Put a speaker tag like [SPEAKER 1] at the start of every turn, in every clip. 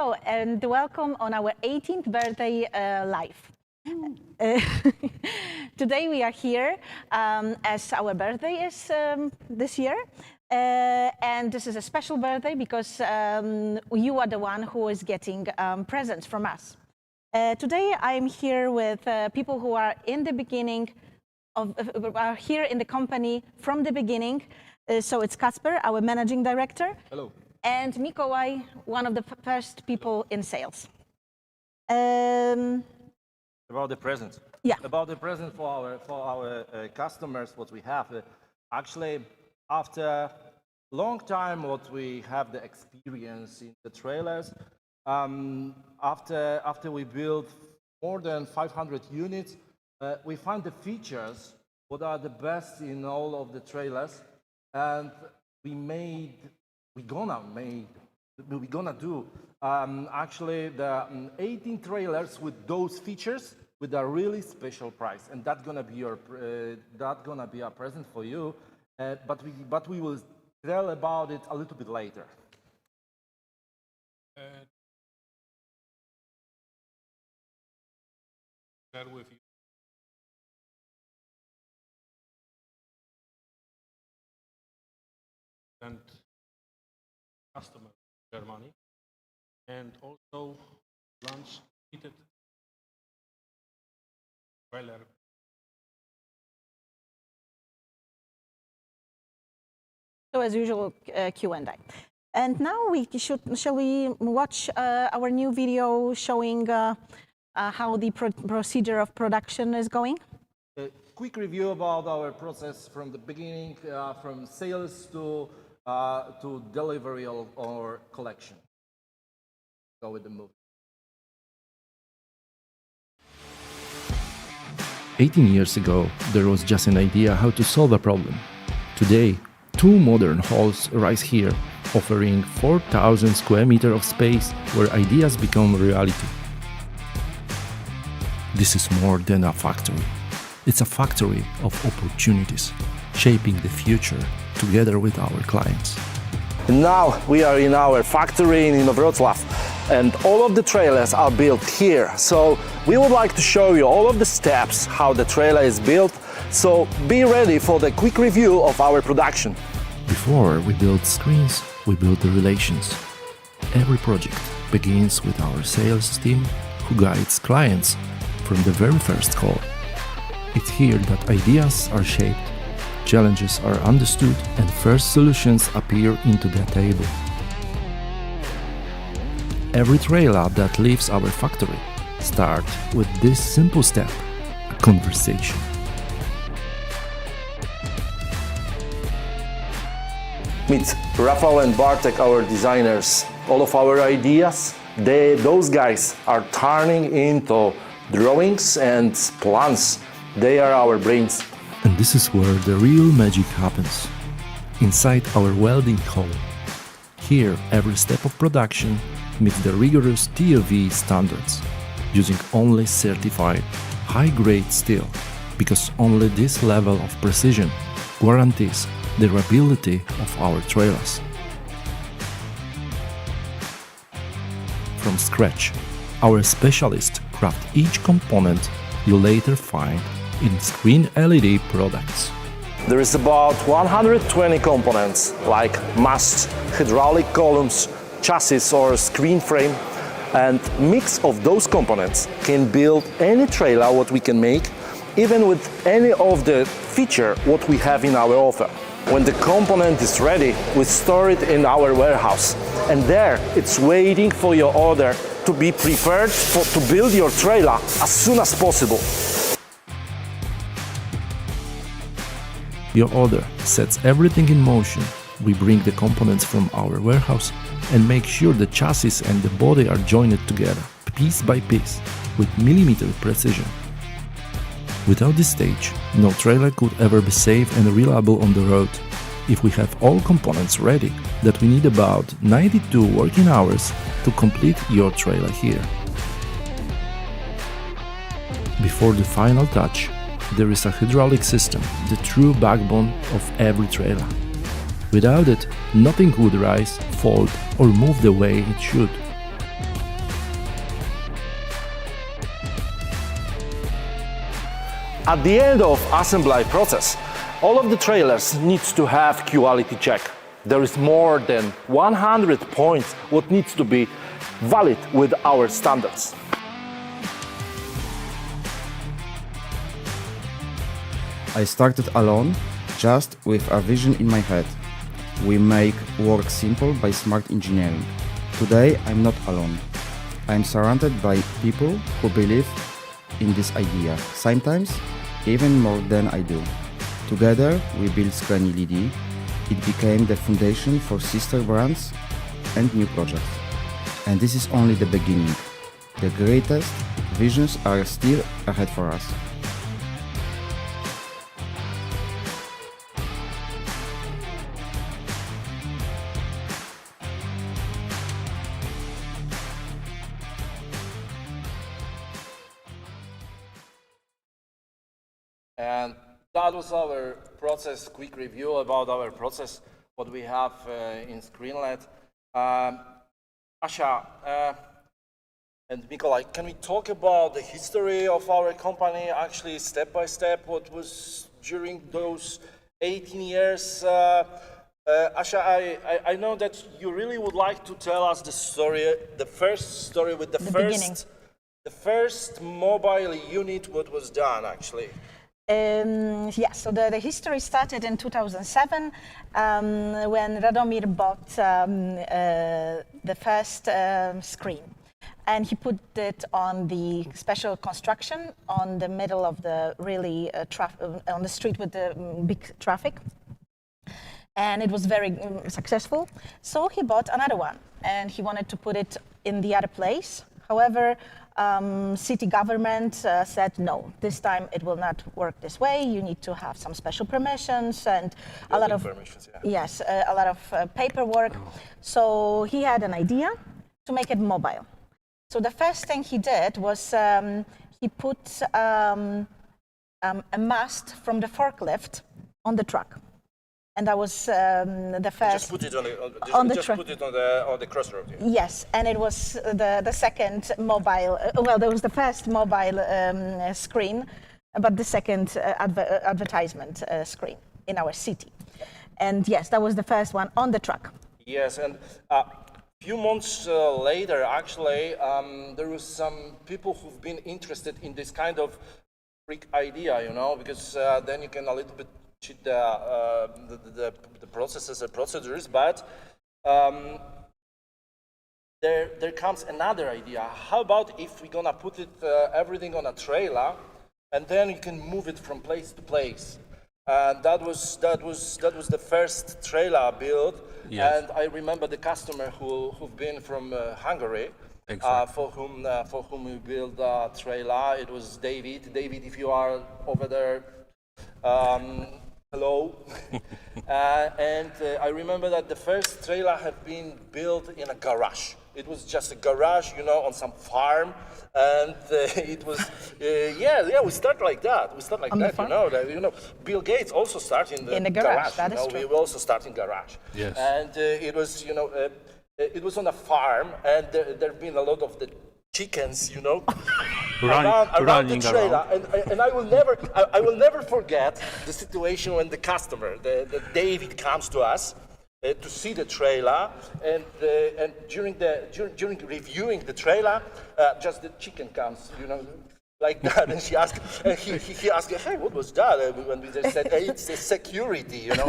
[SPEAKER 1] Hello and welcome on our 18th birthday live. Today we are here as our birthday is this year. And this is a special birthday because you are the one who is getting presents from us. Today I'm here with people who are in the beginning are here in the company from the beginning. So it's Kasper, our managing director.
[SPEAKER 2] Hello.
[SPEAKER 1] And Mikołaj, one of the first people in sales.
[SPEAKER 2] About the present.
[SPEAKER 1] Yeah.
[SPEAKER 2] About the present for our customers, what we have. Actually, after a long time, what we have the experience in the trailers. After we build more than 500 units, we find the features what are the best in all of the trailers, and we're gonna do actually the 18 trailers with those features with a really special price, and that's gonna be a present for you. But we will tell about it a little bit later.
[SPEAKER 3] Share with you. And customer Germany, and also launch fitted trailer.
[SPEAKER 1] So as usual, Q&A. And now shall we watch our new video showing how the procedure of production is going?
[SPEAKER 2] A quick review about our process from the beginning, from sales to delivery or collection. Go with the movie.
[SPEAKER 4] 18 years ago, there was just an idea how to solve a problem. Today, 2 modern halls rise here, offering 4,000 square meters of space where ideas become reality. This is more than a factory. It's a factory of opportunities, shaping the future together with our clients.
[SPEAKER 5] Now we are in our factory in Wrocław, and all of the trailers are built here. So we would like to show you all of the steps, how the trailer is built. So be ready for the quick review of our production.
[SPEAKER 4] Before we build screens, we build the relations. Every project begins with our sales team who guides clients from the very first call. It's here that ideas are shaped, challenges are understood, and first solutions appear into the table. Every trailer that leaves our factory starts with this simple step, a conversation.
[SPEAKER 5] Meet Rafał and Bartek, our designers. All of our ideas, those guys are turning into drawings and plans. They are our brains.
[SPEAKER 4] And this is where the real magic happens. Inside our welding hall. Here, every step of production meets the rigorous TOV standards, using only certified, high-grade steel, because only this level of precision guarantees the durability of our trailers. From scratch, our specialists craft each component you later find in screen LED products.
[SPEAKER 5] There is about 120 components like masts, hydraulic columns, chassis or screen frame, and mix of those components can build any trailer what we can make, even with any of the feature what we have in our offer. When the component is ready, we store it in our warehouse, and there it's waiting for your order to be prepared to build your trailer as soon as possible.
[SPEAKER 4] Your order sets everything in motion. We bring the components from our warehouse and make sure the chassis and the body are joined together, piece by piece, with millimeter precision. Without this stage, no trailer could ever be safe and reliable on the road. If we have all components ready, that we need about 92 working hours to complete your trailer here. Before the final touch, there is a hydraulic system, the true backbone of every trailer. Without it, nothing would rise, fold, or move the way it should.
[SPEAKER 5] At the end of assembly process, all of the trailers needs to have quality check. There is more than 100 points what needs to be valid with our standards.
[SPEAKER 6] I started alone, just with a vision in my head. We make work simple by smart engineering. Today I'm not alone. I'm surrounded by people who believe in this idea, sometimes even more than I do. Together we built Screen LED. It became the foundation for sister brands and new projects. And this is only the beginning. The greatest visions are still ahead for us.
[SPEAKER 2] And that was our process, quick review about our process, what we have in ScreenLED. Asha and Nikolai, can we talk about the history of our company, actually step by step, what was during those 18 years? Asha, I know that you really would like to tell us the story, the first story with the first mobile unit, what was done actually.
[SPEAKER 1] Yeah, so the history started in 2007 when Radomir bought the first screen. And he put it on the special construction on the middle of the really on the street with the big traffic. And it was very successful. So he bought another one and he wanted to put it in the other place. However, city government said no, this time it will not work this way. You need to have some special permissions and a lot of
[SPEAKER 2] permissions, yeah.
[SPEAKER 1] yes, a lot of paperwork. So he had an idea to make it mobile. So the first thing he did was he put a mast from the forklift on the truck. And that was the first.
[SPEAKER 2] Just put it on the crossroad. Yeah.
[SPEAKER 1] Yes, and it was the second mobile. Well, there was the first mobile screen, but the second advertisement screen in our city. And yes, that was the first one on the truck.
[SPEAKER 2] Yes, and a few months later, actually, there was some people who've been interested in this kind of freak idea, you know, because then you can a little bit cheat the processes and procedures, but there comes another idea. How about if we're gonna put it everything on a trailer, and then you can move it from place to place? And that was the first trailer built.
[SPEAKER 3] Yes.
[SPEAKER 2] And I remember the customer who've been from Hungary.
[SPEAKER 3] Exactly.
[SPEAKER 2] For whom we built a trailer. It was David. David, if you are over there. Hello. I remember that the first trailer had been built in a garage. It was just a garage, you know, on some farm, and it was, we start like that. We start like
[SPEAKER 1] on
[SPEAKER 2] that, you know. Bill Gates also started in the
[SPEAKER 1] garage. That
[SPEAKER 2] you
[SPEAKER 1] is
[SPEAKER 2] know,
[SPEAKER 1] true.
[SPEAKER 2] we also start in garage.
[SPEAKER 3] Yes.
[SPEAKER 2] And it was, you know, it was on a farm, and there've been a lot of the chickens, you know, around the trailer, and I will never forget the situation when the customer, the David, comes to us to see the trailer, and during reviewing the trailer, just the chicken comes, you know, like that, and he asked, hey, what was that? When we just said, hey, it's the security, you know.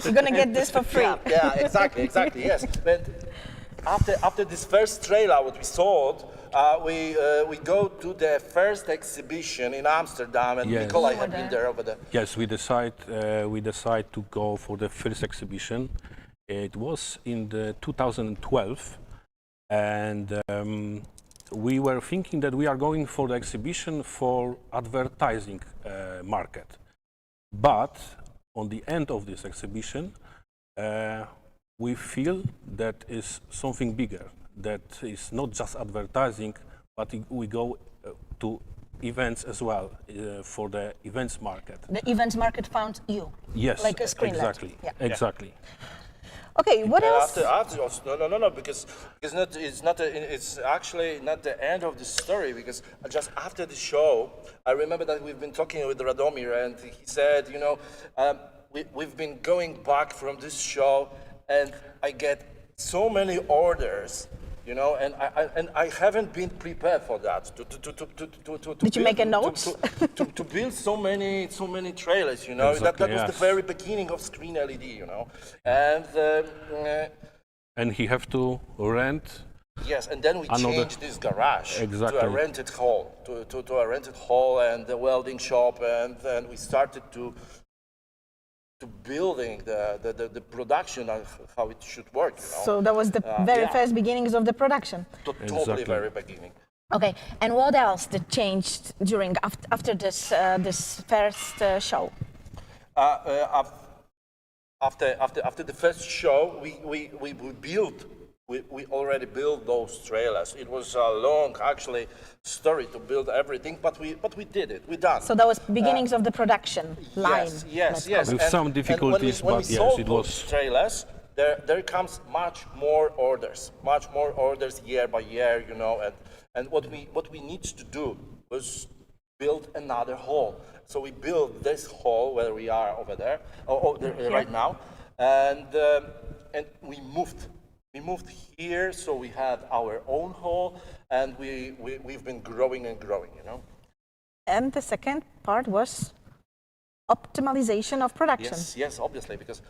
[SPEAKER 1] You're gonna get this for free.
[SPEAKER 2] Yeah, exactly, yes. But after this first trailer, what we sold, we go to the first exhibition in Amsterdam, and
[SPEAKER 3] Yes.
[SPEAKER 2] Nikolai had been there over there.
[SPEAKER 3] Yes, we decide to go for the first exhibition. It was in the 2012, and we were thinking that we are going for the exhibition for advertising market. But on the end of this exhibition, we feel that is something bigger. That is not just advertising, but we go to events as well for the events market.
[SPEAKER 1] The events market found you.
[SPEAKER 3] Yes,
[SPEAKER 1] like a ScreenLED.
[SPEAKER 3] exactly.
[SPEAKER 1] Yeah.
[SPEAKER 3] Exactly.
[SPEAKER 1] Okay, what else?
[SPEAKER 5] No, because it's actually not the end of the story, because just after the show, I remember that we've been talking with Radomir, and he said, you know, we've been going back from this show, and I get so many orders, you know, and I haven't been prepared for that.
[SPEAKER 1] Did you make a note?
[SPEAKER 5] To build so many trailers, you know.
[SPEAKER 3] Exactly,
[SPEAKER 5] that was the very beginning of Screen LED, you know, and
[SPEAKER 3] he have to rent.
[SPEAKER 5] yes, and then we changed this garage
[SPEAKER 3] Exactly.
[SPEAKER 5] to a rented hall, to a rented hall and a welding shop, and then we started to building the production of how it should work, you know.
[SPEAKER 1] So that was the very first beginnings of the production.
[SPEAKER 5] Totally
[SPEAKER 3] Exactly.
[SPEAKER 5] very beginning.
[SPEAKER 1] Okay, and what else that changed during after this this first show?
[SPEAKER 5] After the first show, we already built those trailers. It was a long, actually, story to build everything, but we did it. We done.
[SPEAKER 1] So that was beginnings of the production line.
[SPEAKER 5] Yes.
[SPEAKER 3] With some difficulties,
[SPEAKER 5] when
[SPEAKER 3] but
[SPEAKER 5] we
[SPEAKER 3] yes,
[SPEAKER 5] sold
[SPEAKER 3] it
[SPEAKER 5] those
[SPEAKER 3] was.
[SPEAKER 5] trailers. There comes much more orders year by year, you know. And what we need to do was build another hall. So we built this hall where we are over there, right now, and we moved. We moved here, so we had our own hall, and we've been growing and growing, you know.
[SPEAKER 1] And the second part was optimization of production.
[SPEAKER 5] Yes, obviously, because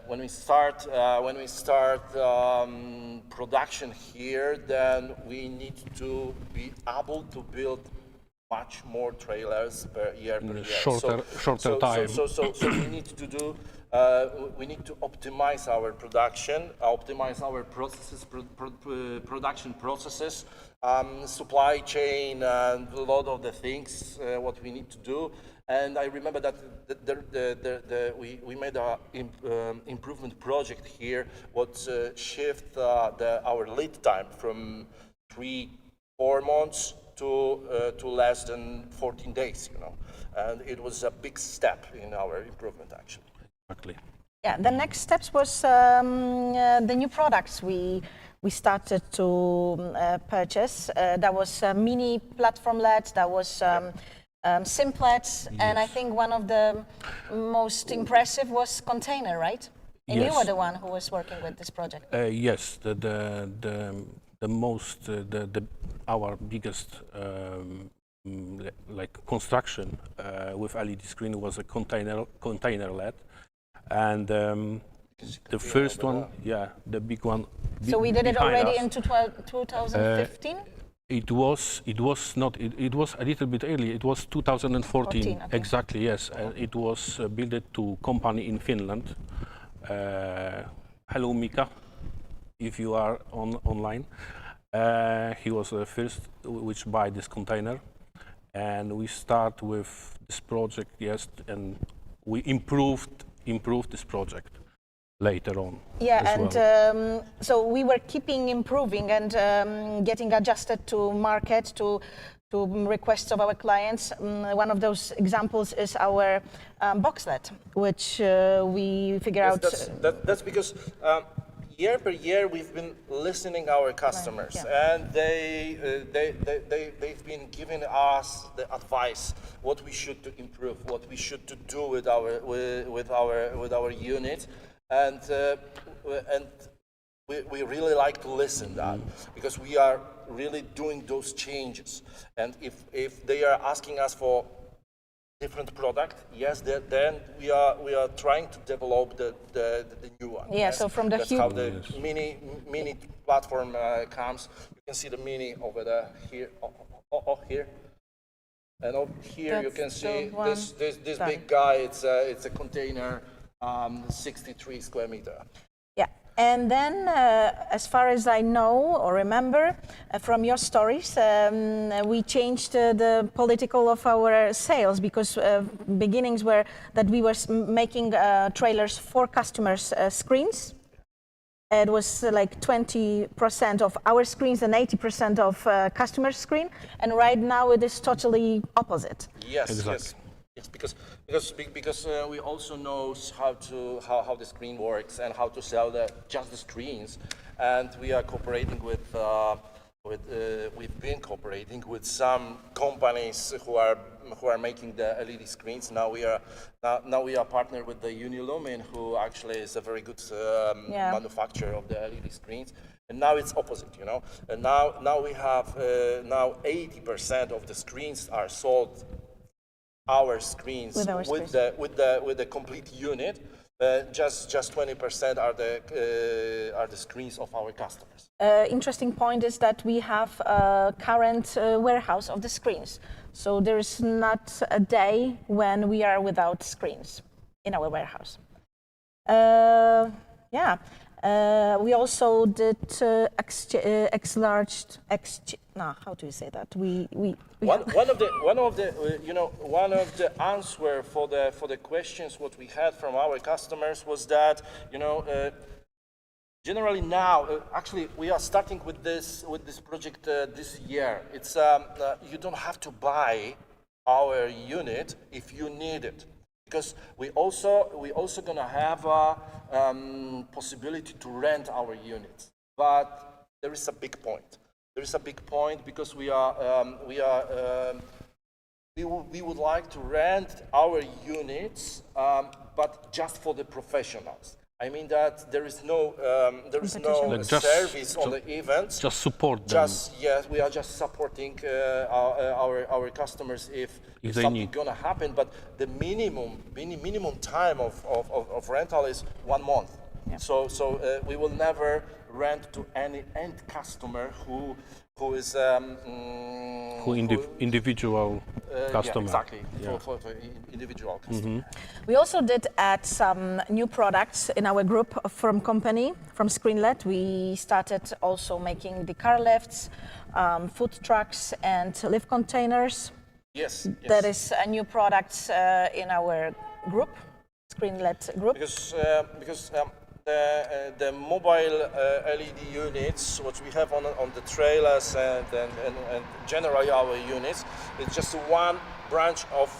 [SPEAKER 5] when we start production here, then we need to be able to build much more trailers per year.
[SPEAKER 3] Shorter time.
[SPEAKER 5] So we need to do. We need to optimize our production, optimize our processes, production processes, supply chain, and a lot of the things what we need to do. And I remember that we made an improvement project here, what shift our lead time from 3-4 months to less than 14 days, you know. And it was a big step in our improvement, actually.
[SPEAKER 3] Exactly.
[SPEAKER 1] Yeah, the next steps was the new products we started to purchase. That was mini platform LED, that was simplet, and I think one of the most impressive was container, right? And you
[SPEAKER 3] Yes.
[SPEAKER 1] were the one who was working with this project.
[SPEAKER 3] Yes, our biggest like construction with LED screen was a container LED, and the first one, the big one.
[SPEAKER 1] So we did it
[SPEAKER 3] behind
[SPEAKER 1] already
[SPEAKER 3] us,
[SPEAKER 1] in 2015?
[SPEAKER 3] It was not. It was a little bit early. It was 2014.
[SPEAKER 1] Okay.
[SPEAKER 3] Exactly. Yes, it was built to company in Finland. Hello, Mika, if you are online. He was the first which buy this container, and we start with this project. Yes, and we improved this project later on.
[SPEAKER 1] Yeah,
[SPEAKER 3] as
[SPEAKER 1] and
[SPEAKER 3] well.
[SPEAKER 1] so we were keeping improving and getting adjusted to market, to requests of our clients. One of those examples is our box LED, which we figure out.
[SPEAKER 5] That's because year per year we've been listening our customers, and they've been giving us the advice what we should to improve, what we should to do with our unit. And we really like to listen that, because we are really doing those changes. And if they are asking us for different product, yes, then we are trying to develop the new one.
[SPEAKER 1] Yeah,
[SPEAKER 5] yes?
[SPEAKER 1] so from the
[SPEAKER 5] That's how the mini platform comes. You can see the mini over there here, here. And over here you can see this big guy. It's a container. 63 square meter.
[SPEAKER 1] Yeah, and then as far as I know or remember from your stories, we changed the political of our sales, because beginnings were that we were making trailers for customers' screens. It was like 20% of our screens and 80% of customers' screen, and right now it is totally opposite.
[SPEAKER 5] Yes,
[SPEAKER 3] Exactly.
[SPEAKER 5] Yes, because we also know how the screen works and how to sell just the screens, and we are cooperating we've been cooperating with some companies who are making the LED screens. Now we are partnered with the Unilumin, who actually is a very good manufacturer of the LED screens. And now it's opposite, you know. And now we have now 80% of the screens are sold. Our screens with the complete unit. Just 20% are the screens of our customers.
[SPEAKER 1] Interesting point is that we have a current warehouse of the screens. So there's not a day when we are without screens in our warehouse. We also did how do you say that?
[SPEAKER 5] One of the answer for the questions what we had from our customers was that, you know, generally now, actually we are starting with this project this year. It's you don't have to buy our unit if you need it, because we also gonna have a possibility to rent our units. But there is a big point. There is a big point because we would like to rent our units, but just for the professionals. I mean that there is no service on the events.
[SPEAKER 3] Just support them.
[SPEAKER 5] Yes, we are just supporting our customers if something gonna happen. But the minimum time of rental is 1 month. Yeah. So we will never rent to any end customer who is
[SPEAKER 3] individual customer.
[SPEAKER 5] Yeah, exactly. Yeah. For individual customer.
[SPEAKER 1] We also did add some new products in our group from Screenlet. We started also making the car lifts, food trucks, and lift containers.
[SPEAKER 5] Yes.
[SPEAKER 1] That is a new product in our group, Screenlet group.
[SPEAKER 5] Because the mobile LED units, what we have on the trailers and generally our units, it's just one branch of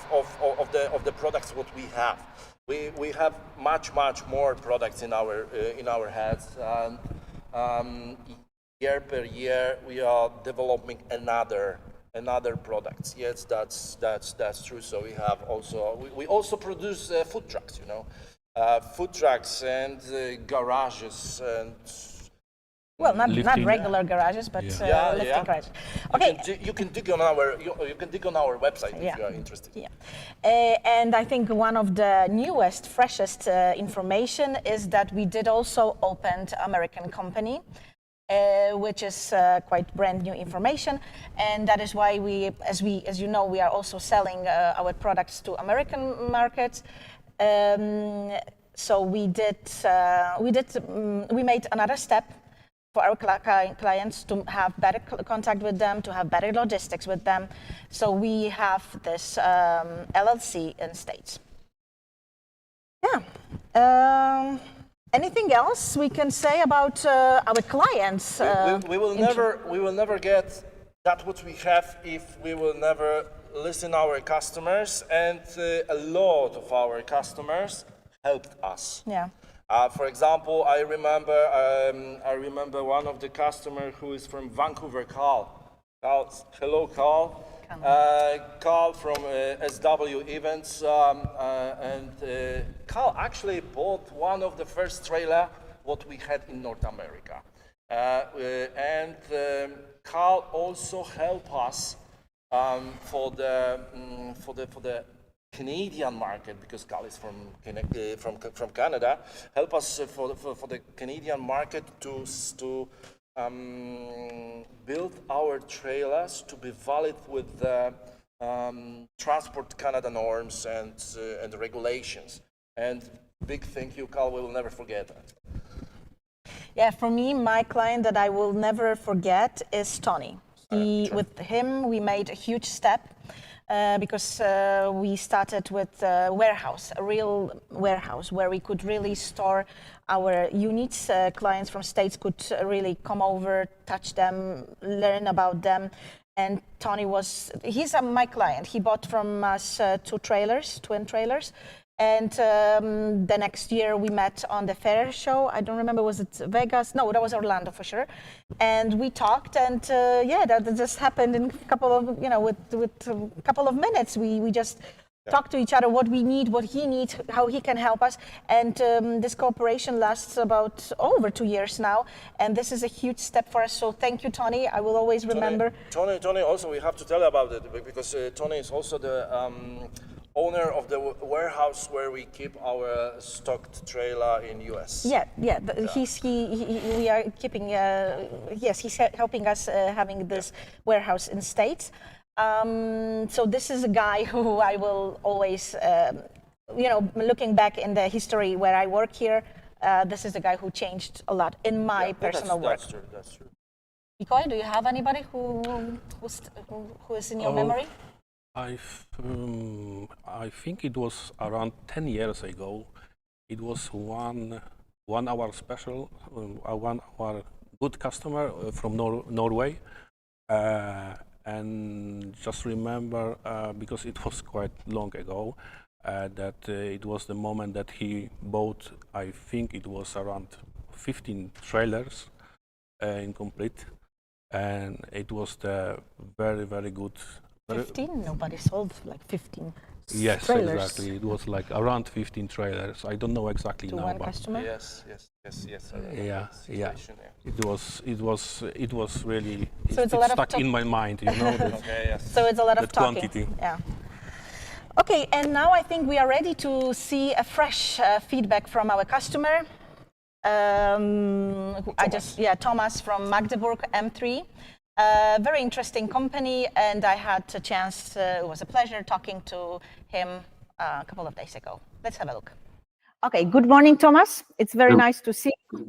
[SPEAKER 5] the products what we have. We have much more products in our heads, and year per year we are developing another products. Yes, that's true. So we also produce food trucks, you know. Food trucks and garages and
[SPEAKER 1] not regular garages, but lifting garages. Okay,
[SPEAKER 5] you can dig on our website if you are interested.
[SPEAKER 1] Yeah, and I think one of the newest, freshest information is that we did also open American company, which is quite brand new information, and that is why as you know, we are also selling our products to American markets. So we made another step for our clients to have better contact with them, to have better logistics with them. So we have this LLC in States. Yeah. Anything else we can say about our clients?
[SPEAKER 5] We will never get that what we have if we will never listen our customers, and a lot of our customers helped us.
[SPEAKER 1] Yeah.
[SPEAKER 5] For example, I remember one of the customer who is from Vancouver, Carl. Hello, Carl. Carl from SW Events, and Carl actually bought one of the first trailer what we had in North America, and Carl also helped us for the Canadian market, because Carl is from Canada. Help us for the Canadian market to build our trailers to be valid with the Transport Canada norms and regulations. And big thank you, Carl. We will never forget that.
[SPEAKER 1] Yeah, for me, my client that I will never forget is Tony. With him, we made a huge step because we started with a warehouse, a real warehouse where we could really store our units. Clients from States could really come over, touch them, learn about them. And Tony he's my client. He bought from us 2 trailers, twin trailers. And the next year we met on the fair show. I don't remember, was it Vegas? No, that was Orlando for sure. And we talked, and yeah, that just happened in a couple of, with a couple of minutes. We just talk to each other, what we need, what he needs, how he can help us. And this cooperation lasts about over 2 years now. And this is a huge step for us. So thank you, Tony. I will always remember.
[SPEAKER 5] Tony, also we have to tell about it because Tony is also the owner of the warehouse where we keep our stocked trailer in US.
[SPEAKER 1] Yeah. We are keeping, yes, he's helping us having this warehouse in States. So this is a guy who I will always, looking back in the history where I work here, this is a guy who changed a lot in my personal work.
[SPEAKER 5] That's true.
[SPEAKER 1] Mikołaj, do you have anybody who is in your memory?
[SPEAKER 3] I think it was around 10 years ago. It was one hour special, 1 hour good customer from Norway. And just remember, because it was quite long ago, that it was the moment that he bought, I think it was around 15 trailers in complete. And it was the very, very good.
[SPEAKER 1] 15? Nobody sold like 15
[SPEAKER 3] yes,
[SPEAKER 1] trailers.
[SPEAKER 3] Exactly. It was like around 15 trailers. I don't know exactly
[SPEAKER 1] to
[SPEAKER 3] now.
[SPEAKER 1] one
[SPEAKER 3] but
[SPEAKER 1] customer?
[SPEAKER 5] Yes.
[SPEAKER 3] Yeah. It was really.
[SPEAKER 1] So it's a lot of
[SPEAKER 3] stuck in my mind, that,
[SPEAKER 5] Okay, yes.
[SPEAKER 1] So it's a lot of
[SPEAKER 3] that
[SPEAKER 1] talking.
[SPEAKER 3] quantity.
[SPEAKER 1] Yeah. Okay, and now I think we are ready to see a fresh feedback from our customer. Thomas from Magdeburg M3. Very interesting company, and I had a chance, it was a pleasure talking to him a couple of days ago. Let's have a look. Okay, good morning, Thomas. It's very nice to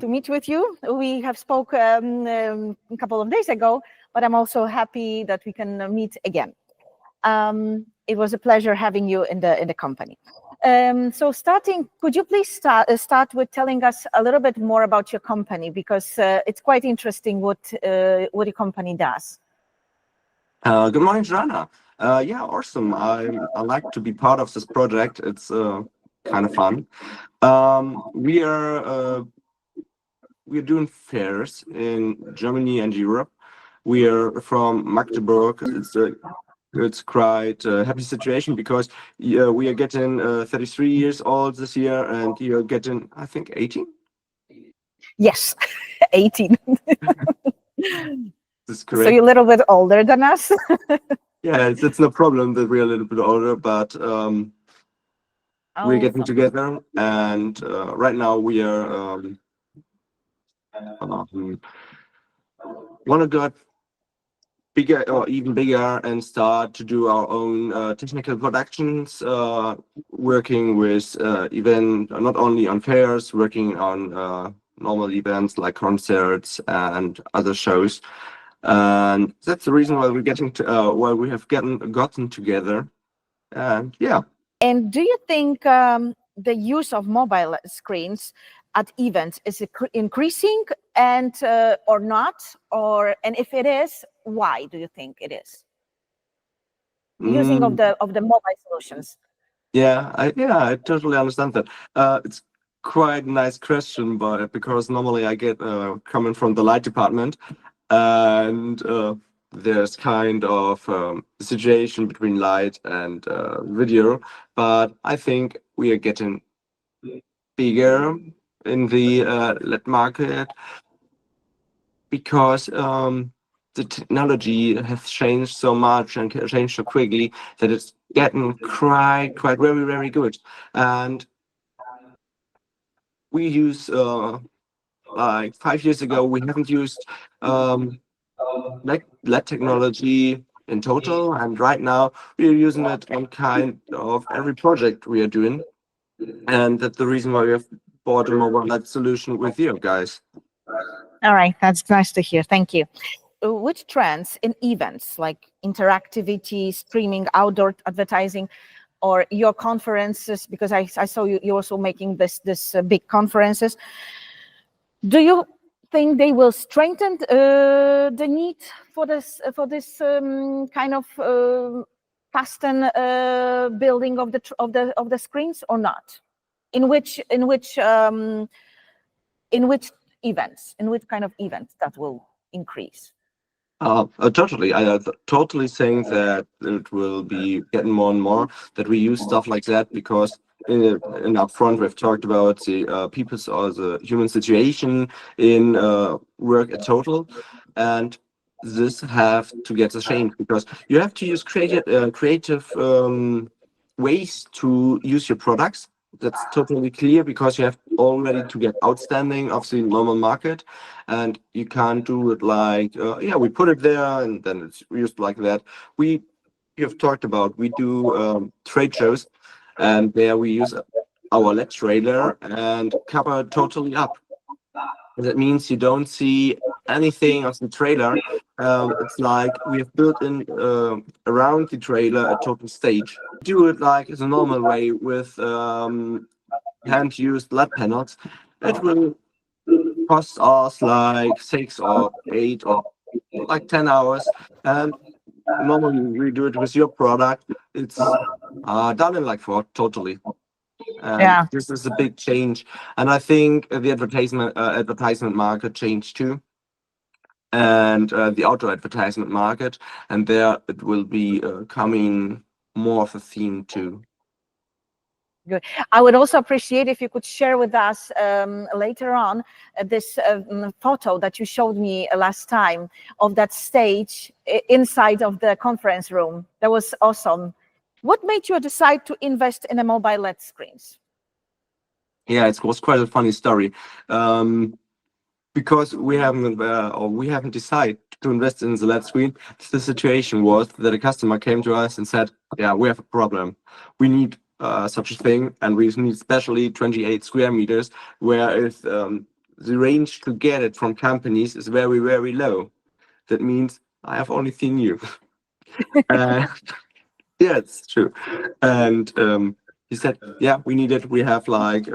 [SPEAKER 1] meet with you. We have spoke a couple of days ago, but I'm also happy that we can meet again. It was a pleasure having you in the company. So could you please start with telling us a little bit more about your company, because it's quite interesting what your company does.
[SPEAKER 7] Good morning, Joanna. Yeah, awesome. I like to be part of this project. It's kind of fun. We're doing fairs in Germany and Europe. We are from Magdeburg. It's quite a happy situation because we are getting 33 years old this year, and you're getting, I think, 18?
[SPEAKER 1] Yes, 18.
[SPEAKER 7] That's correct.
[SPEAKER 1] So you're a little bit older than us.
[SPEAKER 7] Yeah, it's no problem that we're a little bit older, but we're getting together, and right now we are want to go bigger or even bigger and start to do our own technical productions, working with not only on fairs, working on normal events like concerts and other shows. And that's the reason why we're getting to why we have gotten together. And yeah.
[SPEAKER 1] And do you think the use of mobile screens at events is increasing and or not, and if it is, why do you think it is? Using of the mobile solutions.
[SPEAKER 7] Yeah, I totally understand that. It's quite a nice question, but because normally I get coming from the light department, and there's kind of a situation between light and video, but I think we are getting bigger in the LED market because the technology has changed so much and changed so quickly that it's getting quite very, very good. And we use like 5 years ago, we haven't used LED technology in total, and right now we are using it on kind of every project we are doing, and that's the reason why we have bought a mobile LED solution with you guys.
[SPEAKER 1] All right, that's nice to hear. Thank you. Which trends in events like interactivity, streaming, outdoor advertising, or your conferences, because I saw you also making this big conferences, do you think they will strengthen the need for this kind of custom building of the screens or not? In which events? In which kind of events that will increase?
[SPEAKER 7] Totally. I totally think that it will be getting more and more that we use stuff like that because in up front we've talked about the people's or the human situation in work at total, and this have to get the change because you have to use creative ways to use your products. That's totally clear because you have already to get outstanding of the normal market, and you can't do it like yeah, we put it there and then it's used like that. You've talked about we do trade shows, and there we use our LED trailer and cover totally up. That means you don't see anything of the trailer. It's like we have built in around the trailer a total stage. Do it like the normal way with hand-used LED panels. It will cost us like 6 or 8 or like 10 hours. And normally we do it with your product. It's done in like 4 totally. And
[SPEAKER 1] Yeah.
[SPEAKER 7] this is a big change. And I think the advertisement market changed too. And the outdoor advertisement market. And there it will be coming more of a theme too.
[SPEAKER 1] Good. I would also appreciate if you could share with us later on this photo that you showed me last time of that stage inside of the conference room. That was awesome. What made you decide to invest in a mobile LED screens?
[SPEAKER 7] Yeah, it was quite a funny story. Because we haven't decided to invest in the LED screen. The situation was that a customer came to us and said, "Yeah, we have a problem. We need such a thing, and we need especially 28 square meters, whereas the range to get it from companies is very, very low. That means I have only seen you." Yeah, it's true. And he said, "Yeah, we need it. We have like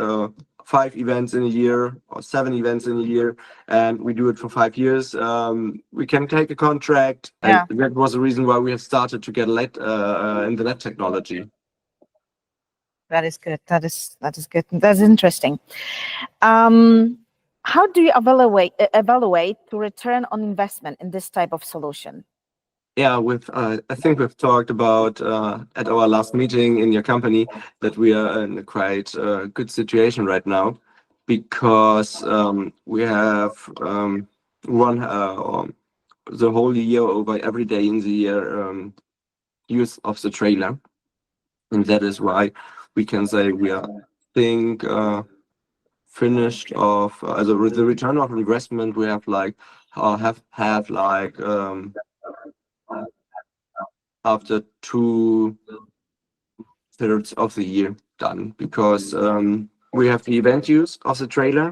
[SPEAKER 7] 5 events in a year or 7 events in a year, and we do it for 5 years. We can take a contract."
[SPEAKER 1] Yeah.
[SPEAKER 7] And that was the reason why we have started to get LED in the LED technology.
[SPEAKER 1] That is good. That is good. That's interesting. How do you evaluate to return on investment in this type of solution?
[SPEAKER 7] Yeah, I think we've talked about at our last meeting in your company that we are in a quite good situation right now because we have run the whole year over every day in the year use of the trailer, and that is why we can say we are think finished of with the return of investment we have like have like after 2/3 of the year done because we have the event use of the trailer,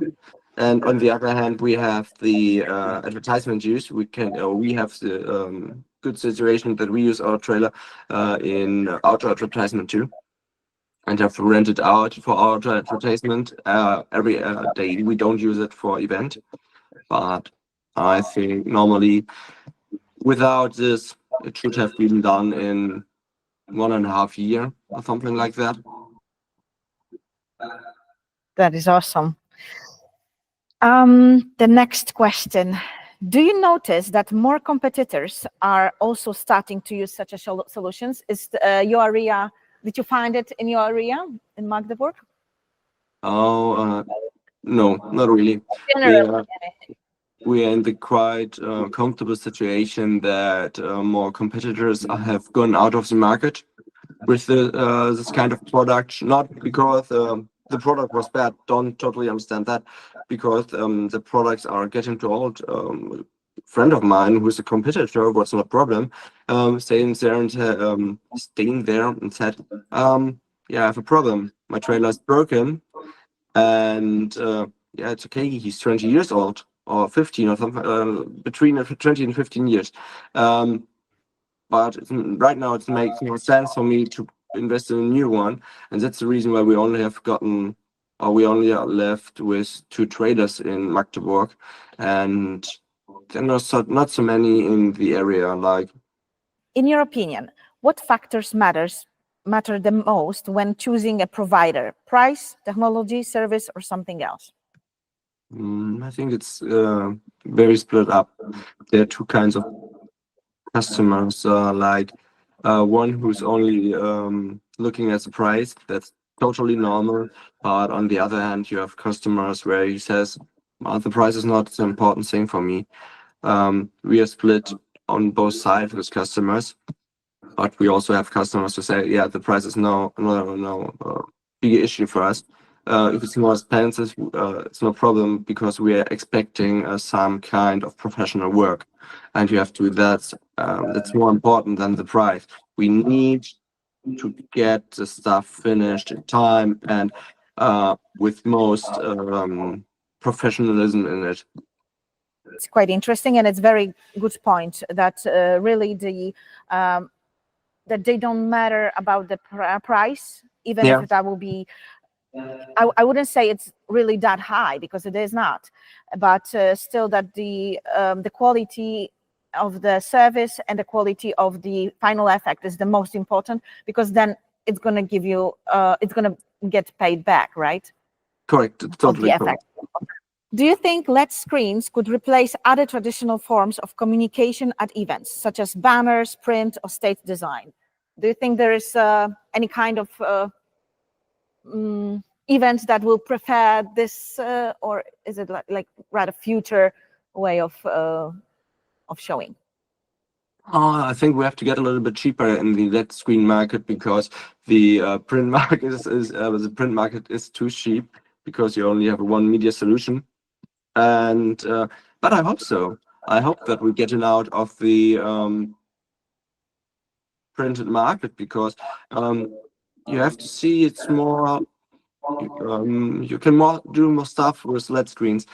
[SPEAKER 7] and on the other hand we have the advertisement use. We have the good situation that we use our trailer in outdoor advertisement too, and have to rent it out for outdoor advertisement every day. We don't use it for event, but I think normally without this it should have been done in 1.5 years or something like that.
[SPEAKER 1] That is awesome. The next question. Do you notice that more competitors are also starting to use such a solutions? Is your area, did you find it in your area in Magdeburg?
[SPEAKER 7] Oh, no, not really.
[SPEAKER 1] Generally.
[SPEAKER 7] We are in the quite comfortable situation that more competitors have gone out of the market with this kind of product, not because the product was bad. Don't totally understand that, because the products are getting too old. Friend of mine who's a competitor was not a problem, staying there and said, yeah, I have a problem. My trailer is broken, and yeah, it's okay. He's 20 years old or 15 or something, between 20 and 15 years. But right now it makes no sense for me to invest in a new one, and that's the reason why we only have gotten we only are left with 2 trailers in Magdeburg, and there are not so many in the area. Like,
[SPEAKER 1] In your opinion, what factors matter the most when choosing a provider? Price, technology, service, or something else?
[SPEAKER 7] I think it's very split up. There are 2 kinds of customers, like one who's only looking at the price. That's totally normal. But on the other hand, you have customers where he says, well, the price is not the important thing for me. We are split on both sides with customers, but we also have customers who say, yeah, the price is no big issue for us. If it's more expensive, it's no problem because we are expecting some kind of professional work, and you have to. That's more important than the price. We need to get the stuff finished in time and with most professionalism in it.
[SPEAKER 1] It's quite interesting, and it's very good point that really that they don't matter about the price, even if that will be. I wouldn't say it's really that high because it is not, but still that the quality of the service and the quality of the final effect is the most important, because then it's going to give you it's going to get paid back, right?
[SPEAKER 7] Correct. Totally
[SPEAKER 1] of the
[SPEAKER 7] correct.
[SPEAKER 1] effect. Do you think LED screens could replace other traditional forms of communication at events, such as banners, print, or stage design? Do you think there is any kind of events that will prefer this, or is it like rather future way of showing?
[SPEAKER 7] I think we have to get a little bit cheaper in the LED screen market, because the print market is too cheap, because you only have one media solution. And but I hope so. I hope that we're getting out of the printed market, because you have to see it's more. You can do more stuff with LED screens.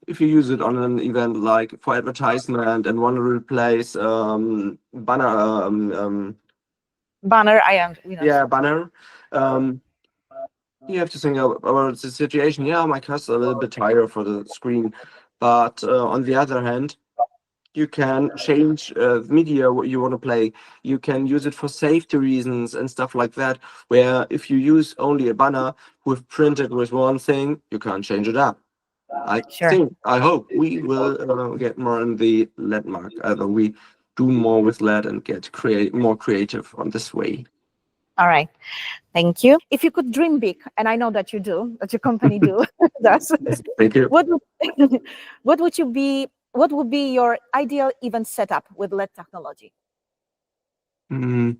[SPEAKER 7] If you use it on an event like for advertisement and want to replace banner.
[SPEAKER 1] Banner, I am.
[SPEAKER 7] Yeah, banner. You have to think about the situation. Yeah, my car's a little bit tighter for the screen, but on the other hand, you can change the media what you want to play. You can use it for safety reasons and stuff like that, where if you use only a banner with printed with one thing, you can't change it up. I hope we will get more in the LED market. Either we do more with LED and get more creative on this way.
[SPEAKER 1] All right. Thank you. If you could dream big, and I know that you do, that your company does.
[SPEAKER 7] Thank you.
[SPEAKER 1] What would be your ideal event setup with LED technology?
[SPEAKER 7] Dream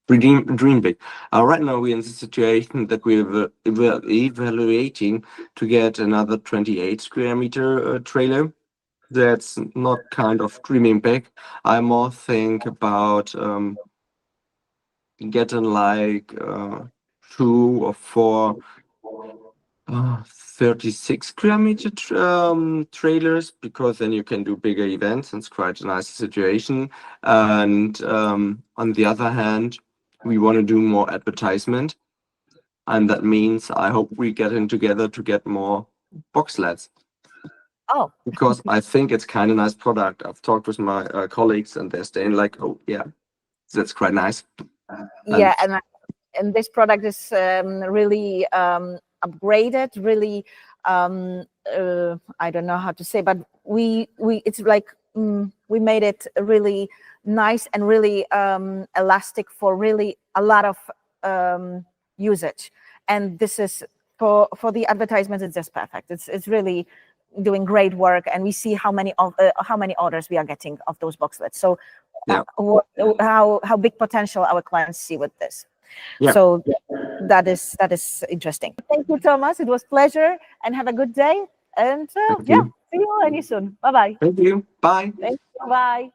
[SPEAKER 7] big. Right now we're in the situation that we're evaluating to get another 28 square meter trailer. That's not kind of dreaming big. I more think about getting like 2 or 4 36 square meter trailers, because then you can do bigger events, and it's quite a nice situation. And on the other hand, we want to do more advertisement, and that means I hope we get in together to get more box LEDs.
[SPEAKER 1] Oh,
[SPEAKER 7] because I think it's kind of nice product. I've talked with my colleagues, and they're saying like, oh yeah, that's quite nice.
[SPEAKER 1] Yeah, and this product is really upgraded, really I don't know how to say, but we it's like we made it really nice and really elastic for really a lot of usage, and this is for the advertisements. It's just perfect. It's really doing great work, and we see how many orders we are getting of those boxlets. So how big potential our clients see with this.
[SPEAKER 7] Yeah.
[SPEAKER 1] So that is interesting. Thank you, Thomas. It was a pleasure, and have a good day. And see you any soon. Bye bye.
[SPEAKER 7] Thank you. Bye.
[SPEAKER 1] Thank you. Bye.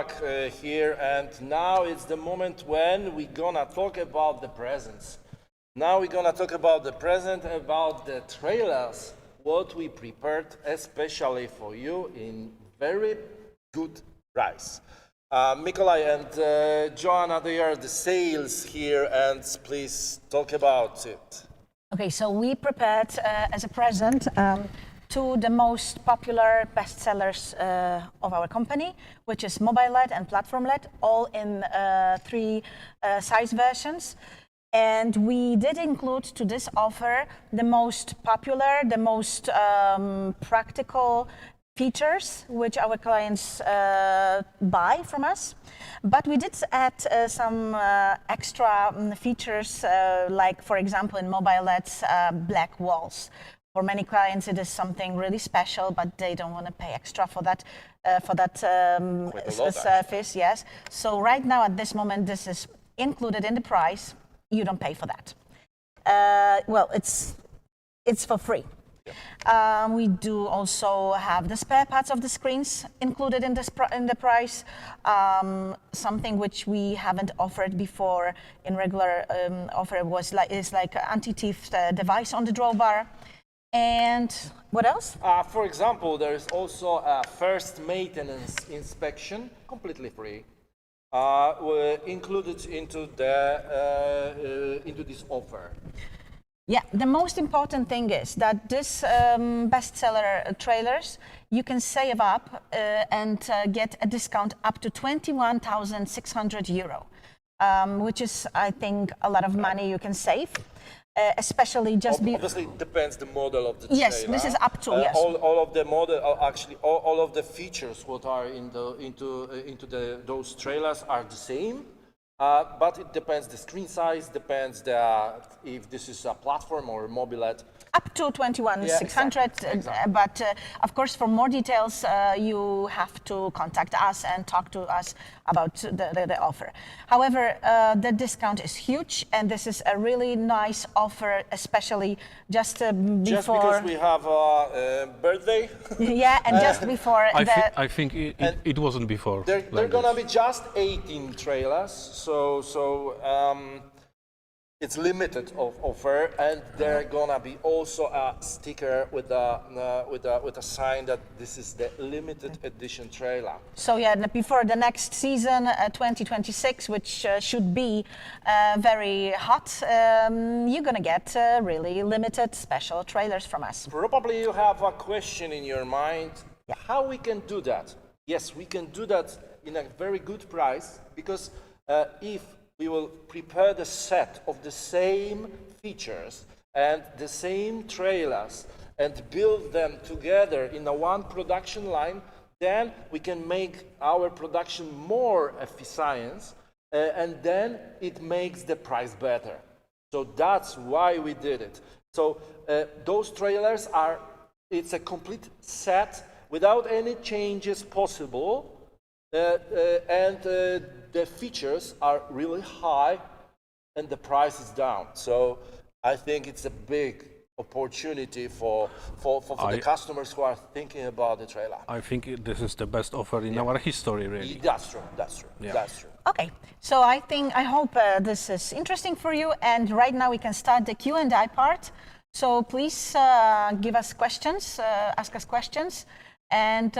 [SPEAKER 2] back here, and now it's the moment when we're gonna talk about the presents. Now we're gonna talk about the present, about the trailers, what we prepared especially for you in very good price. Nikolai and Joanna, they are the sales here, and please talk about it.
[SPEAKER 1] Okay, so we prepared as a present two the most popular bestsellers of our company, which is mobile LED and platform LED, all in three size versions. And we did include to this offer the most popular, the most practical features which our clients buy from us. But we did add some extra features, like, for example, in mobile LEDs, black walls. For many clients, it is something really special, but they don't want to pay extra for that service. Yes. So right now, at this moment, this is included in the price. You don't pay for that. Well, it's for free. We do also have the spare parts of the screens included in the price. Something which we haven't offered before in regular offer is like an anti-thief device on the drawbar. And what else?
[SPEAKER 2] For example, there is also a first maintenance inspection, completely free, included into this offer.
[SPEAKER 1] Yeah, the most important thing is that this bestseller trailers, you can save up and get a discount up to 21,600 euro, which is, I think, a lot of money you can save. Especially just
[SPEAKER 2] obviously it depends the model of the trailer.
[SPEAKER 1] Yes, this is up to yes.
[SPEAKER 2] All of the model, actually all of the features what are those trailers are the same, but it depends the screen size, depends if this is a platform or a mobile LED.
[SPEAKER 1] Up to 21,600, exactly. But of course, for more details, you have to contact us and talk to us about the offer. However, the discount is huge, and this is a really nice offer, especially just before.
[SPEAKER 2] Just because we have a birthday.
[SPEAKER 1] Yeah, and just before.
[SPEAKER 3] I think it wasn't before.
[SPEAKER 2] They're gonna be just 18 trailers, so. It's limited offer, and there gonna be also a sticker with a sign that this is the limited edition trailer.
[SPEAKER 1] So yeah, before the next season, 2026, which should be very hot, you're gonna get really limited special trailers from us.
[SPEAKER 2] Probably you have a question in your mind. Yeah. How we can do that? Yes, we can do that in a very good price, because if we will prepare the set of the same features and the same trailers and build them together in one production line, then we can make our production more efficient, and then it makes the price better. So that's why we did it. So those trailers it's a complete set without any changes possible, and the features are really high and the price is down. So I think it's a big opportunity for the customers who are thinking about the trailer.
[SPEAKER 3] I think this is the best offer in our history, really.
[SPEAKER 2] That's true. Yeah. That's true.
[SPEAKER 1] Okay, so I hope this is interesting for you, and right now we can start the Q&A part. So please give us questions, ask us questions, and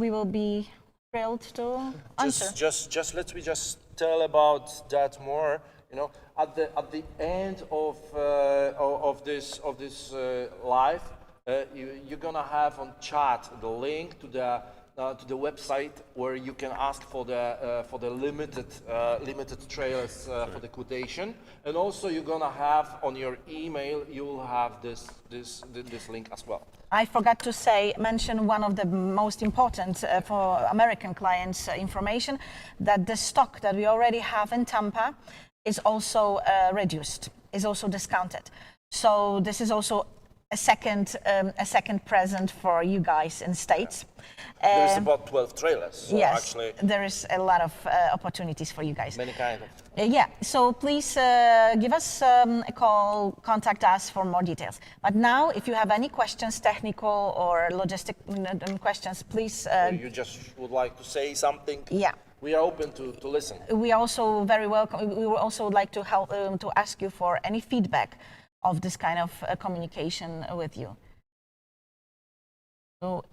[SPEAKER 1] we will be thrilled to answer.
[SPEAKER 2] Just let me just tell about that more. You know, at the end of this live, you're gonna have on chat the link to the website where you can ask for the limited trailers for the quotation, and also you're gonna have on your email you will have this link as well.
[SPEAKER 1] I forgot to mention one of the most important for American clients information, that the stock that we already have in Tampa is also reduced, is also discounted. So this is also a second present for you guys in States.
[SPEAKER 5] There's about 12 trailers, so
[SPEAKER 1] Yes,
[SPEAKER 5] actually
[SPEAKER 1] there is a lot of opportunities for you guys.
[SPEAKER 5] many kind of.
[SPEAKER 1] Yeah, so please give us a call, contact us for more details. But now, if you have any questions, technical or logistic questions, please.
[SPEAKER 5] You just would like to say something?
[SPEAKER 1] Yeah.
[SPEAKER 5] We are open to listen.
[SPEAKER 1] We are also very welcome. We would also like to help to ask you for any feedback of this kind of communication with you. So,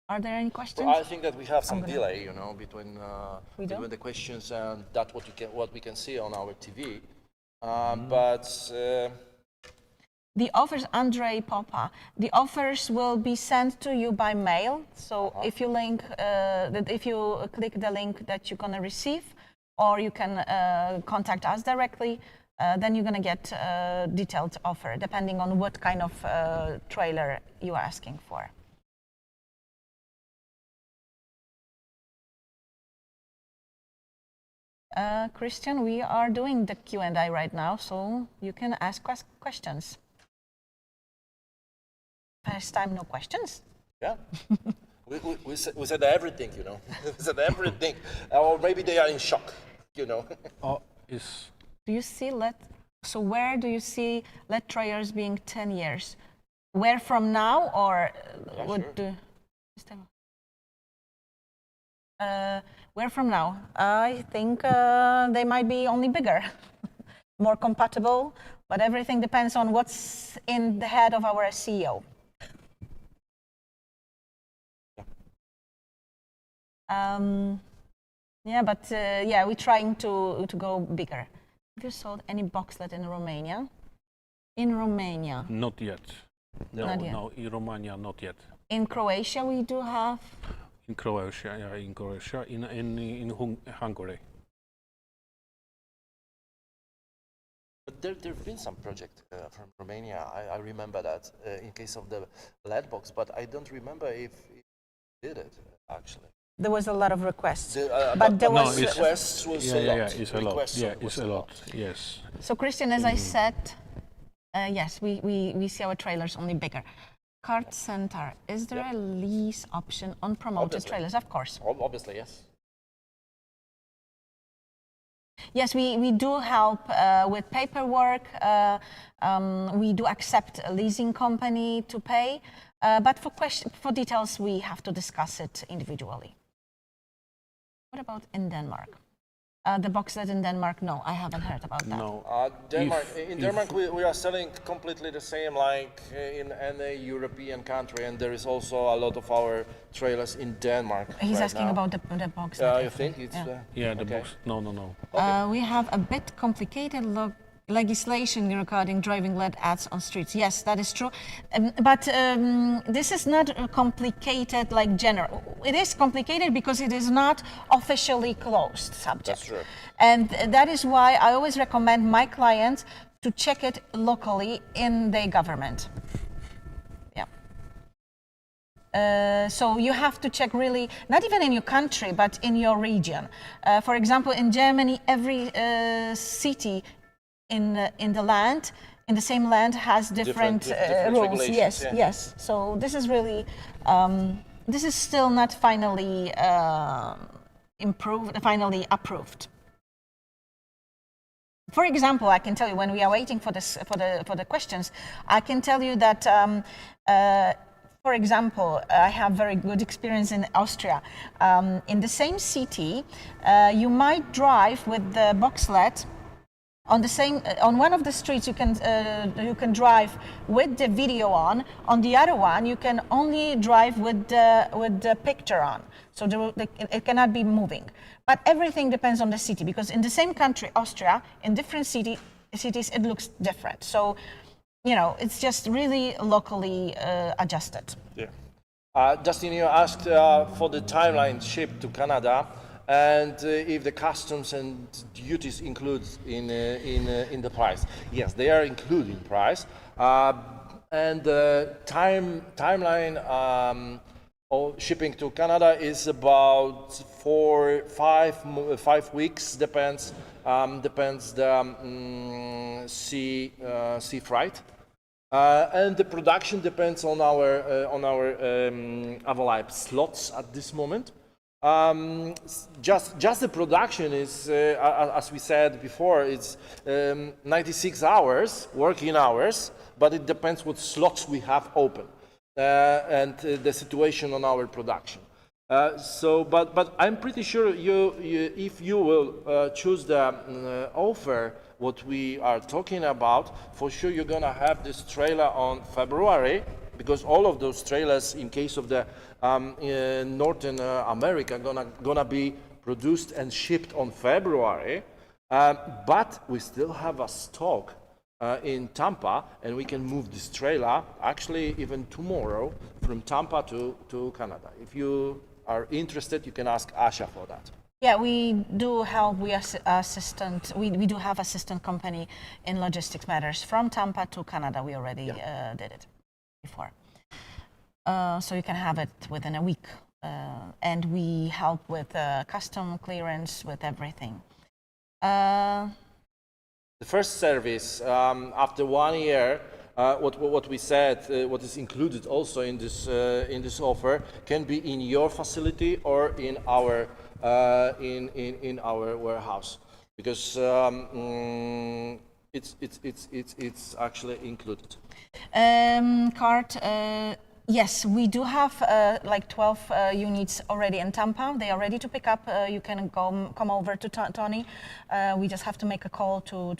[SPEAKER 1] are there any questions?
[SPEAKER 5] Well, I think that we have some delay, between the questions and that what we can see on our TV. But
[SPEAKER 1] the offers, Andrei Popa, the offers will be sent to you by mail. So if you click the link that you're gonna receive, or you can contact us directly, then you're gonna get a detailed offer depending on what kind of trailer you are asking for. Christian, we are doing the Q&A right now, so you can ask questions. First time, no questions?
[SPEAKER 5] yeah, we said everything, we said everything. Or maybe they are in shock,
[SPEAKER 3] Oh,
[SPEAKER 1] Do you see so where do you see LED trailers being 10 years? Where from now, or where from now? I think they might be only bigger, more compatible, but everything depends on what's in the head of our CEO. Yeah, but we're trying to go bigger. Have you sold any box LED in Romania? In Romania?
[SPEAKER 3] not yet. No,
[SPEAKER 1] Not yet.
[SPEAKER 3] no, in Romania, not yet.
[SPEAKER 1] In Croatia, we do have.
[SPEAKER 3] In Croatia, in Hungary.
[SPEAKER 5] But there've been some project from Romania. I remember that in case of the LED box, but I don't remember if it did it actually.
[SPEAKER 1] There was a lot of requests,
[SPEAKER 5] But
[SPEAKER 1] there
[SPEAKER 3] no,
[SPEAKER 1] was.
[SPEAKER 5] requests was a lot.
[SPEAKER 3] Yeah, it's a lot.
[SPEAKER 5] Requests
[SPEAKER 3] Yeah,
[SPEAKER 5] was
[SPEAKER 3] it's a lot. Yes.
[SPEAKER 1] So Christian, as I said, yes, we see our trailers only bigger. Cart Center, is there a lease option on promoted
[SPEAKER 5] Obviously.
[SPEAKER 1] trailers? Of course.
[SPEAKER 5] Obviously, yes.
[SPEAKER 1] Yes, we do help with paperwork. We do accept a leasing company to pay, but for details, we have to discuss it individually. What about in Denmark? The box LED in Denmark? No, I haven't heard about that.
[SPEAKER 3] No.
[SPEAKER 5] Denmark. In Denmark, we are selling completely the same like in any European country, and there is also a lot of our trailers in Denmark.
[SPEAKER 1] He's
[SPEAKER 5] right
[SPEAKER 1] asking
[SPEAKER 5] now.
[SPEAKER 1] about the box LED.
[SPEAKER 5] You think it's
[SPEAKER 3] Yeah, the
[SPEAKER 5] okay.
[SPEAKER 3] box. No.
[SPEAKER 1] We have a bit complicated legislation regarding driving LED ads on streets. Yes, that is true. But this is not complicated like general. It is complicated because it is not officially closed subject.
[SPEAKER 5] That's true.
[SPEAKER 1] And that is why I always recommend my clients to check it locally in their government. Yeah. So you have to check really, not even in your country, but in your region. For example, in Germany, every city in the same land has different rules.
[SPEAKER 5] regulations,
[SPEAKER 1] Yes,
[SPEAKER 5] yeah.
[SPEAKER 1] yes. So this is really, this is still not finally finally approved. For example, I can tell you when we are waiting for this for the questions, I can tell you that. For example, I have very good experience in Austria. In the same city, you might drive with the box LED. On one of the streets you can drive with the video on. On the other one you can only drive with the picture on. So it cannot be moving. But everything depends on the city, because in the same country, Austria, in different cities it looks different. So it's just really locally adjusted.
[SPEAKER 5] Yeah. Justin, you asked for the timeline shipped to Canada. And if the customs and duties include in the price. Yes, they are included in price. And the timeline of shipping to Canada is about 5 weeks. Depends the sea freight.
[SPEAKER 2] And the production depends on our available slots at this moment. Just the production is, as we said before, it's 96 hours, working hours, but it depends what slots we have open and the situation on our production. But I'm pretty sure if you will choose the offer, what we are talking about, for sure you're gonna have this trailer on February, because all of those trailers, in case of the Northern America, gonna be produced and shipped on February. But we still have a stock in Tampa, and we can move this trailer actually even tomorrow from Tampa to Canada. If you are interested, you can ask Asha for that.
[SPEAKER 1] Yeah, we do help. We do have assistant company in logistics matters from Tampa to Canada. We already did it before, so you can have it within a week. And we help with custom clearance, with everything.
[SPEAKER 2] The first service after 1 year. What we said, what is included also in this offer, can be in your facility or in our warehouse, because it's actually included.
[SPEAKER 1] Yes, we do have like 12 units already in Tampa. They are ready to pick up. You can come over to Tony. We just have to make a call to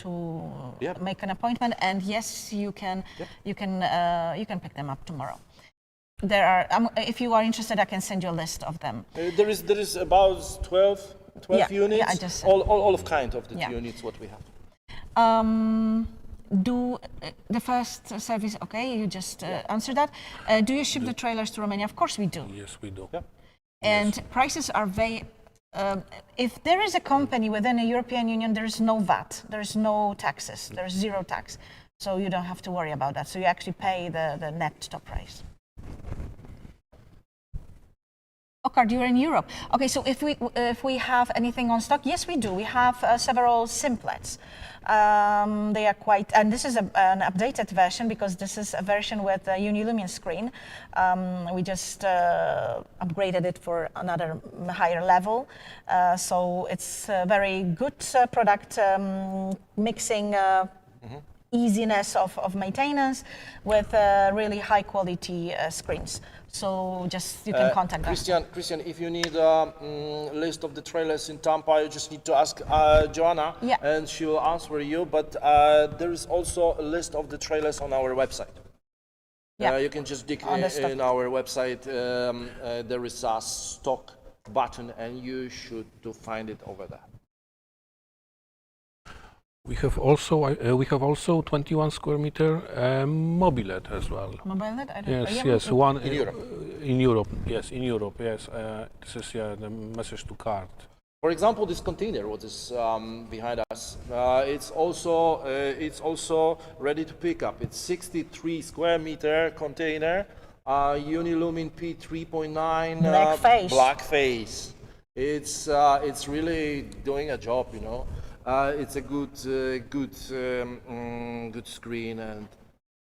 [SPEAKER 1] make an appointment. And yes, you can pick them up tomorrow. There are, if you are interested, I can send you a list of them.
[SPEAKER 2] There is about 12 units.
[SPEAKER 1] Yeah, I just
[SPEAKER 2] all of kind of the units what we have.
[SPEAKER 1] Do the first service, okay, you just answered that. Do you ship the trailers to Romania? Of course we do.
[SPEAKER 3] Yes, we do.
[SPEAKER 2] Yeah.
[SPEAKER 1] And prices are very, if there is a company within the European Union, there is no VAT, there is no taxes, there is zero tax. So you don't have to worry about that. So you actually pay the net top price. Ockard, you're in Europe. Okay, so if we have anything on stock, yes, we do. We have several simplets. They are quite, and this is an updated version, because this is a version with a Unilumine screen. We just upgraded it for another higher level. So it's a very good product, mixing easiness of maintenance with really high quality screens. So just you can contact us.
[SPEAKER 2] Christian, if you need a list of the trailers in Tampa, you just need to ask Joanna, and she will answer you. But there is also a list of the trailers on our website. You can just dig in our website. There is a stock button, and you should find it over there.
[SPEAKER 3] We have also 21 square meter mobilet as well.
[SPEAKER 1] Mobilet? I don't
[SPEAKER 3] Yes, yes, one
[SPEAKER 2] in Europe.
[SPEAKER 3] In Europe, yes, in Europe, yes. This is the message to cart.
[SPEAKER 2] For example, this container, what is behind us, it's also ready to pick up. It's 63 square meter container, Unilumine P3.9 black face. It's really doing a job, you know. It's a good screen,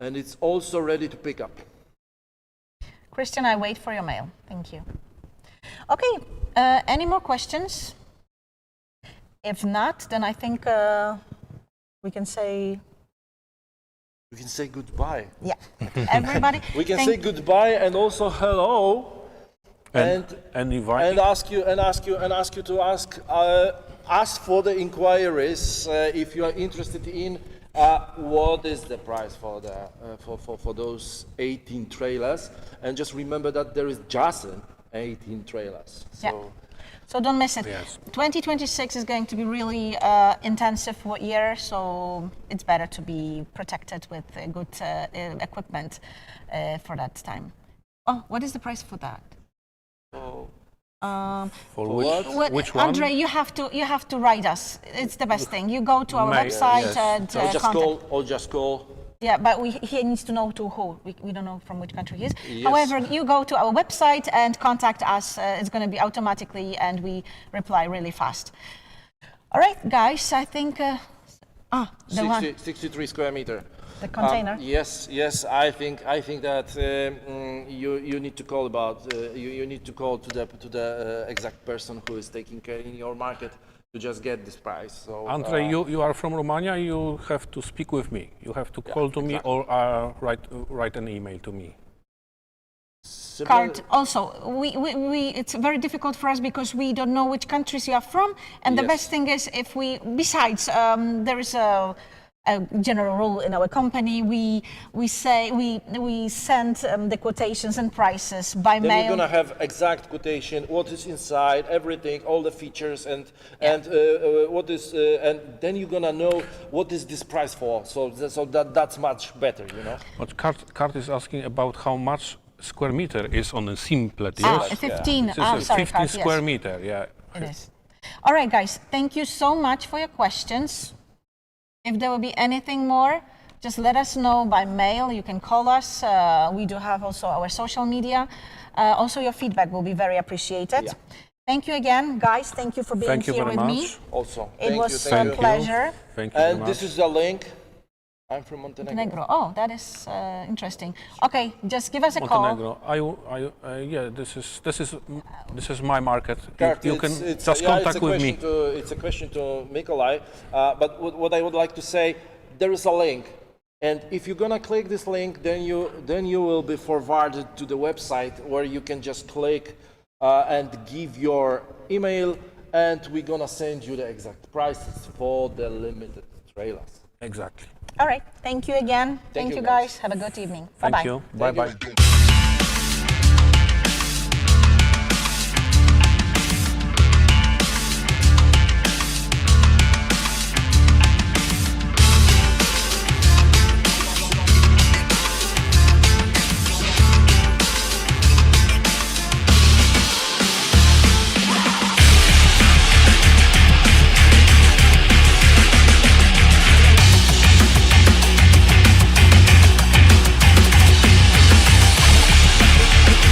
[SPEAKER 2] and it's also ready to pick up.
[SPEAKER 1] Christian, I wait for your mail. Thank you. Okay, any more questions? If not, then I think we can say...
[SPEAKER 2] We can say goodbye.
[SPEAKER 1] Yeah, everybody.
[SPEAKER 2] We can say goodbye and also hello, and ask you to ask for the inquiries if you are interested in what is the price for the for those 18 trailers, and just remember that there is just 18 trailers.
[SPEAKER 1] So don't miss it.
[SPEAKER 3] Yes.
[SPEAKER 1] 2026 is going to be really intensive year, so it's better to be protected with good equipment for that time. Oh, what is the price for that?
[SPEAKER 3] For which one?
[SPEAKER 1] Andre, you have to write us. It's the best thing. You go to our website and
[SPEAKER 2] just call.
[SPEAKER 1] Yeah, but he needs to know to who. We don't know from which country he is.
[SPEAKER 2] Yes.
[SPEAKER 1] However, you go to our website and contact us. It's going to be automatically, and we reply really fast. All right, guys, I think...
[SPEAKER 2] 63 square meter.
[SPEAKER 1] the container?
[SPEAKER 2] Yes, yes. I think that you need to call about you need to call to the exact person who is taking care in your market to just get this price. So
[SPEAKER 3] Andre, you are from Romania. You have to speak with me. You have to call to me or write an email to me.
[SPEAKER 1] Card. Also, it's very difficult for us because we don't know which countries you are from. And the
[SPEAKER 2] Yes.
[SPEAKER 1] best thing is if we, besides, there is a general rule in our company. We send the quotations and prices by
[SPEAKER 2] Then
[SPEAKER 1] mail.
[SPEAKER 2] you're gonna have exact quotation, what is inside, everything, all the features, and what is, and then you're gonna know what is this price for. So that's much better, you know.
[SPEAKER 3] But Cart is asking about how much square meter is on a simplet.
[SPEAKER 1] Ah,
[SPEAKER 3] Yes,
[SPEAKER 1] 15.
[SPEAKER 3] this is
[SPEAKER 1] Sorry,
[SPEAKER 3] 50
[SPEAKER 1] Cart,
[SPEAKER 3] square
[SPEAKER 1] yes.
[SPEAKER 3] meter. Yeah.
[SPEAKER 1] It is. All right, guys. Thank you so much for your questions. If there will be anything more, just let us know by mail. You can call us. We do have also our social media. Also, your feedback will be very appreciated.
[SPEAKER 2] Yeah.
[SPEAKER 1] Thank you again, guys. Thank you for being
[SPEAKER 3] Thank you
[SPEAKER 1] here
[SPEAKER 3] very
[SPEAKER 1] with me.
[SPEAKER 3] much.
[SPEAKER 2] Also,
[SPEAKER 1] It was a
[SPEAKER 2] thank you.
[SPEAKER 1] pleasure.
[SPEAKER 3] Thank you very
[SPEAKER 2] And
[SPEAKER 3] much.
[SPEAKER 2] this is the link. I'm from Montenegro.
[SPEAKER 1] Montenegro. Oh, that is interesting. Okay, just give us a call.
[SPEAKER 3] Montenegro. Yeah, this is my market.
[SPEAKER 2] Kurt,
[SPEAKER 3] You can
[SPEAKER 2] it's
[SPEAKER 3] just contact with me.
[SPEAKER 2] It's a question to Nikolai. But what I would like to say, there is a link, and if you're gonna click this link, then you will be forwarded to the website where you can just click and give your email, and we're gonna send you the exact prices for the limited trailers.
[SPEAKER 3] Exactly.
[SPEAKER 1] All right. Thank you again. Thank
[SPEAKER 2] you,
[SPEAKER 1] you,
[SPEAKER 2] guys.
[SPEAKER 1] guys. Have a good evening.
[SPEAKER 3] Thank
[SPEAKER 1] Bye-bye.
[SPEAKER 3] you. Bye
[SPEAKER 2] Thank
[SPEAKER 3] bye.
[SPEAKER 2] you.